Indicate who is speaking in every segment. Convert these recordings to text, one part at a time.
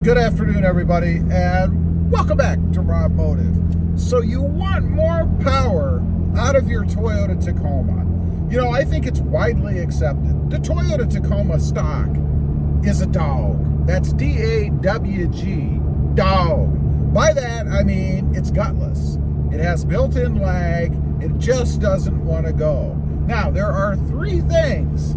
Speaker 1: Good afternoon, everybody, and welcome back to RobMotive. So you want more power out of your Toyota Tacoma. You know, I think it's widely accepted. The Toyota Tacoma stock is a dog. That's D-A-W-G, dog. By that, I mean it's gutless. It has built-in lag. It just doesn't want to go. Now, there are three things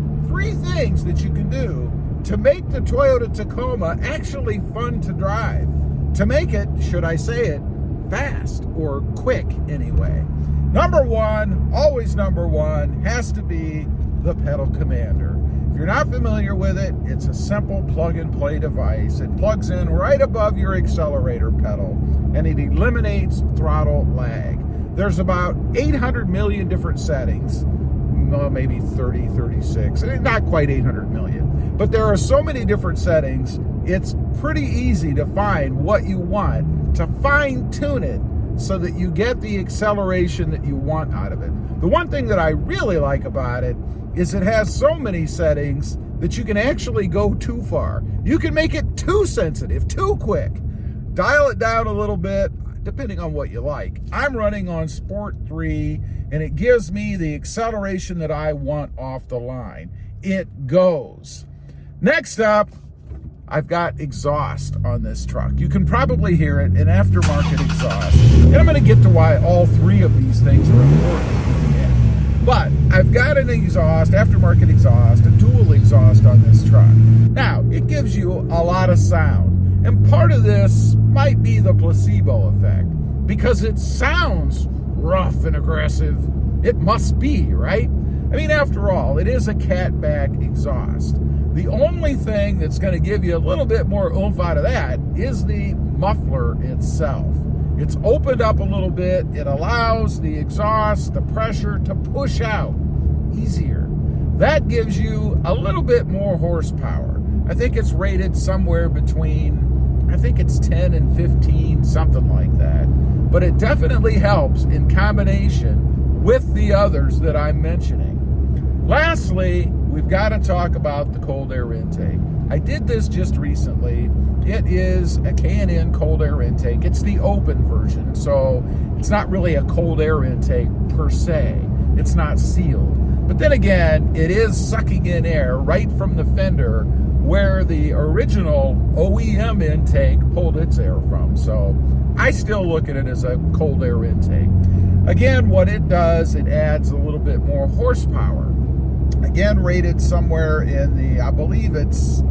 Speaker 1: that you can do to make the Toyota Tacoma actually fun to drive. To make it, should I say it, fast or quick anyway. Number one, always number one, has to be the pedal commander. If you're not familiar with it, it's a simple plug-and-play device. It plugs in right above your accelerator pedal, and it eliminates throttle lag. There's about 800 million different settings, maybe 30, 36, not quite 800 million. But there are so many different settings, it's pretty easy to find what you want, to fine-tune it so that you get the acceleration that you want out of it. The one thing that I really like about it is it has so many settings that you can actually go too far. You can make it too sensitive, too quick. Dial it down a little bit, depending on what you like. I'm running on Sport 3, and it gives me the acceleration that I want off the line. It goes. Next up, I've got exhaust on this truck. You can probably hear it, an aftermarket exhaust. And I'm gonna get to why all three of these things are important. Yeah. But I've got an exhaust, aftermarket exhaust, a dual exhaust on this truck. Now, it gives you a lot of sound. And part of this might be the placebo effect, because it sounds rough and aggressive. It must be, right? I mean, after all, it is a catback exhaust. The only thing that's going to give you a little bit more oomph out of that is the muffler itself. It's opened up a little bit. It allows the exhaust, the pressure to push out easier. That gives you a little bit more horsepower. I think it's rated somewhere between, I think it's 10 and 15, something like that. But it definitely helps in combination with the others that I'm mentioning. Lastly, we've got to talk about the cold air intake. I did this just recently. It is a K&N cold air intake. It's the open version, so it's not really a cold air intake per se. It's not sealed. But then again, it is sucking in air right from the fender where the original OEM intake pulled its air from. So I still look at it as a cold air intake. Again, what it does, it adds a little bit more horsepower. Again, rated somewhere in the, I believe it's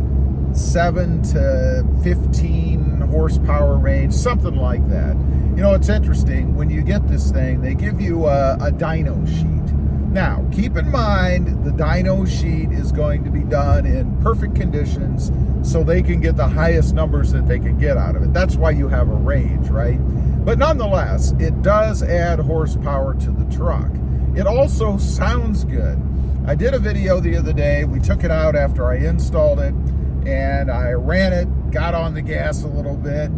Speaker 1: 7 to 15 horsepower range, something like that. You know, it's interesting, when you get this thing, they give you a dyno sheet. Now, keep in mind, the dyno sheet is going to be done in perfect conditions so they can get the highest numbers that they can get out of it. That's why you have a range, right? But nonetheless, it does add horsepower to the truck. It also sounds good. I did a video the other day. We took it out after I installed it, and I ran it, got on the gas a little bit,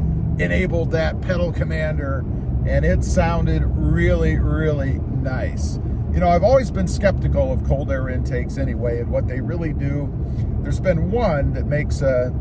Speaker 1: enabled that pedal commander, and it sounded really, really nice. You know, I've always been skeptical of cold air intakes anyway and what they really do. There's been one that makes a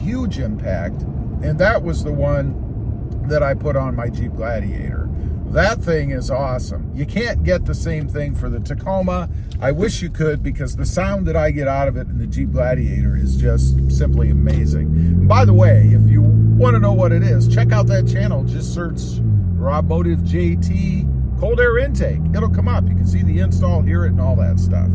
Speaker 1: huge impact, and that was the one that I put on my Jeep Gladiator. That thing is awesome. You can't get the same thing for the Tacoma. I wish you could, because the sound that I get out of it in the Jeep Gladiator is just simply amazing. And by the way, if you want to know what it is, check out that channel. Just search RobMotive JT cold air intake. It'll come up. You can see the install, hear it, and all that stuff.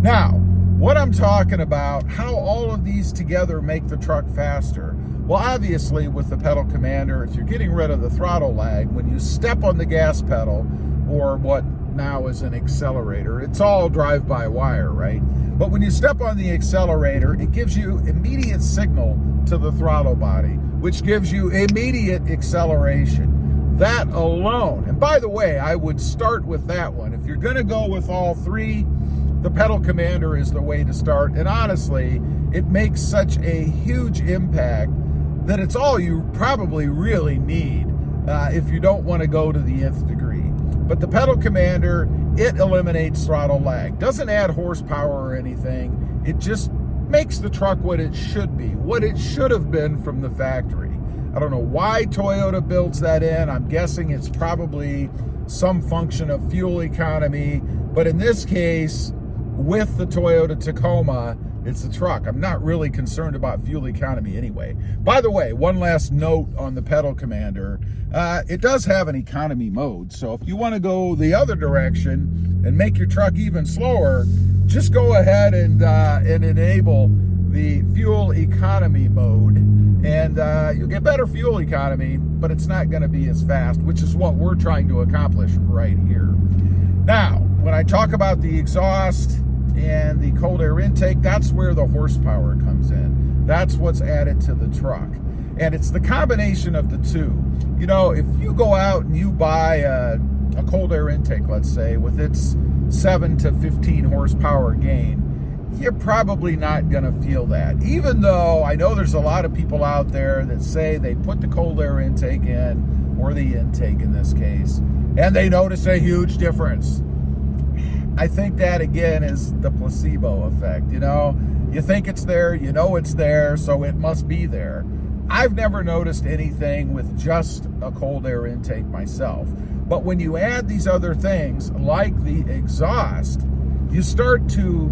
Speaker 1: Now, what I'm talking about, how all of these together make the truck faster. Well, obviously, with the pedal commander, if you're getting rid of the throttle lag, when you step on the gas pedal, or what now is an accelerator, it's all drive-by-wire, right? But when you step on the accelerator, it gives you immediate signal to the throttle body, which gives you immediate acceleration. That alone, and by the way, I would start with that one. If you're going to go with all three, the pedal commander is the way to start. And honestly, it makes such a huge impact that it's all you probably really need if you don't want to go to the nth degree. But the pedal commander, it eliminates throttle lag. Doesn't add horsepower or anything. It just makes the truck what it should be, what it should have been from the factory. I don't know why Toyota builds that in. I'm guessing it's probably some function of fuel economy, but in this case, with the Toyota Tacoma, it's a truck. I'm not really concerned about fuel economy anyway. By the way, one last note on the Pedal Commander. It does have an economy mode, so if you want to go the other direction and make your truck even slower, just go ahead and enable the fuel economy mode, and you'll get better fuel economy, but it's not going to be as fast, which is what we're trying to accomplish right here. Now, when I talk about the exhaust and the cold air intake, that's where the horsepower comes in. That's what's added to the truck. And it's the combination of the two. You know, if you go out and you buy a cold air intake, let's say, with its 7 to 15 horsepower gain, you're probably not gonna feel that. Even though I know there's a lot of people out there that say they put the cold air intake in, or the intake in this case, and they notice a huge difference. I think that, again, is the placebo effect. You know, you think it's there, you know it's there, so it must be there. I've never noticed anything with just a cold air intake myself. But when you add these other things, like the exhaust, you start to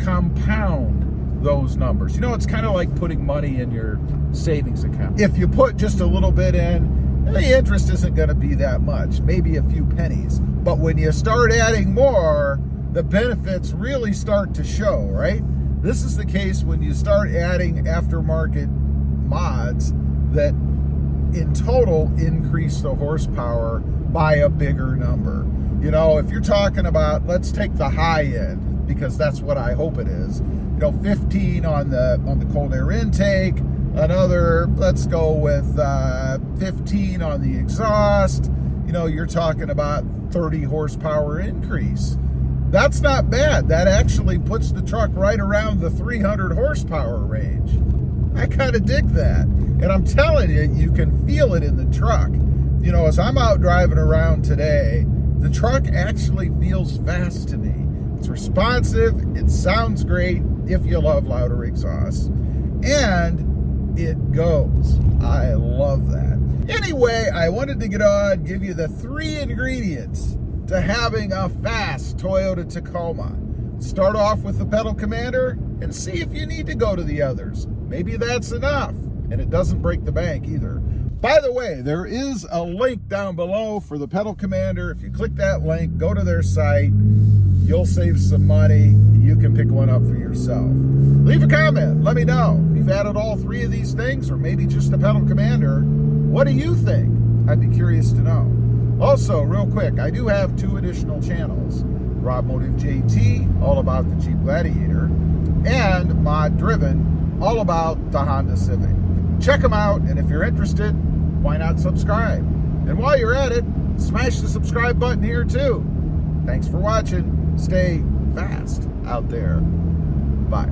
Speaker 1: compound those numbers. You know, it's kind of like putting money in your savings account. If you put just a little bit in, the interest isn't going to be that much, maybe a few pennies. But when you start adding more, the benefits really start to show, right? This is the case when you start adding aftermarket mods that in total increase the horsepower by a bigger number. You know, if you're talking about, let's take the high end, because that's what I hope it is. You know, 15 on the cold air intake, another, let's go with 15 on the exhaust. You know, you're talking about 30 horsepower increase. That's not bad. That actually puts the truck right around the 300 horsepower range. I kind of dig that. And I'm telling you, you can feel it in the truck. You know, as I'm out driving around today, the truck actually feels fast to me. It's responsive, it sounds great if you love louder exhausts, and it goes. I love that. Anyway, I wanted to get on, give you the 3 ingredients to having a fast Toyota Tacoma. Start off with the Pedal Commander and see if you need to go to the others. Maybe that's enough, and it doesn't break the bank either. By the way, there is a link down below for the Pedal Commander. If you click that link, go to their site, you'll save some money. You can pick one up for yourself. Leave a comment, let me know. If you've added all 3 of these things, or maybe just the Pedal Commander, what do you think? I'd be curious to know. Also, real quick, I do have 2 additional channels. RobMotive JT, all about the Jeep Gladiator, and Mod Driven, all about the Honda Civic. Check them out, and if you're interested, why not subscribe? And while you're at it, smash the subscribe button here too. Thanks for watching. Stay fast out there. Bye.